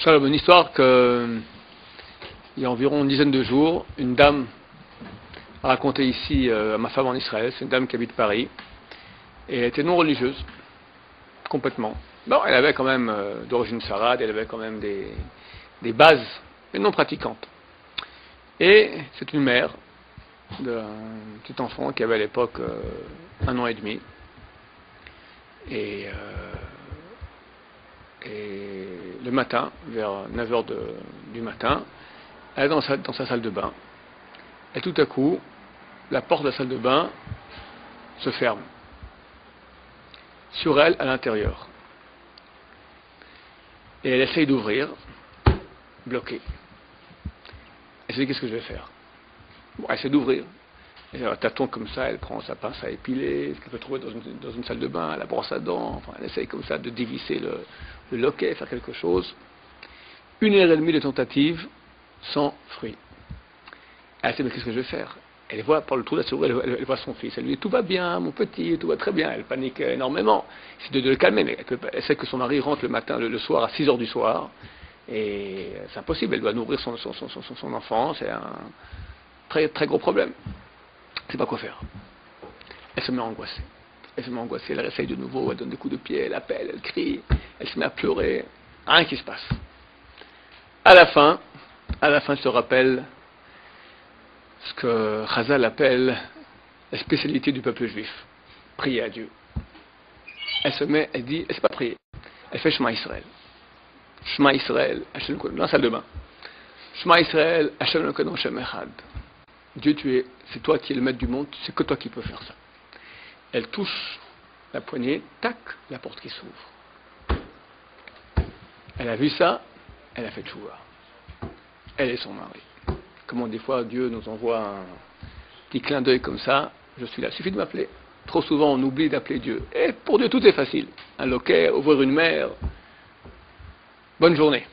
Shalom, une histoire il y a environ une dizaine de jours, une dame a raconté ici à ma femme en Israël. C'est une dame qui habite Paris et elle était non religieuse, complètement. Bon, elle avait quand même d'origine sarade, elle avait quand même des bases, mais non pratiquantes. Et c'est une mère d'un petit enfant qui avait à l'époque 1 an et demi. Et le matin, vers 9h du matin, elle est dans sa salle de bain. Et tout à coup, la porte de la salle de bain se ferme. Sur elle, à l'intérieur. Et elle essaye d'ouvrir, bloquée. Elle se dit, qu'est-ce que je vais faire? Bon, elle essaie d'ouvrir. Et à tâtons comme ça, elle prend sa pince à épiler, ce qu'elle peut trouver dans une salle de bain, la brosse à dents, enfin, elle essaye comme ça de dévisser le loquet, faire quelque chose. 1h30 de tentative, sans fruit. Elle sait, mais qu'est-ce que je vais faire? Elle voit par le trou de la serrure, elle voit son fils. Elle lui dit, tout va bien, mon petit, tout va très bien. Elle panique énormément. C'est de le calmer, mais elle sait que son mari rentre le matin, le soir, à 6h du soir. Et c'est impossible, elle doit nourrir son enfant. C'est un très, très gros problème. Elle ne sait pas quoi faire. Elle se met à angoisser. Elle réessaye de nouveau, elle donne des coups de pied, elle appelle, elle crie, elle se met à pleurer. Rien qui se passe. À la fin, elle se rappelle ce que Chazal appelle la spécialité du peuple juif. Prier à Dieu. Elle dit, elle ne sait pas prier. Elle fait Shema Israël. Shema Israël, Hashem dans la salle de bain. Shema Israël, Hashem Elokeinu Hashem Echad. Dieu, c'est toi qui es le maître du monde, c'est que toi qui peux faire ça. Elle touche la poignée, tac, la porte qui s'ouvre. Elle a vu ça, elle a fait tchouva. Elle et son mari. Comment des fois Dieu nous envoie un petit clin d'œil comme ça, je suis là, il suffit de m'appeler. Trop souvent on oublie d'appeler Dieu. Et pour Dieu tout est facile. Un loquet, ouvrir une mer. Bonne journée.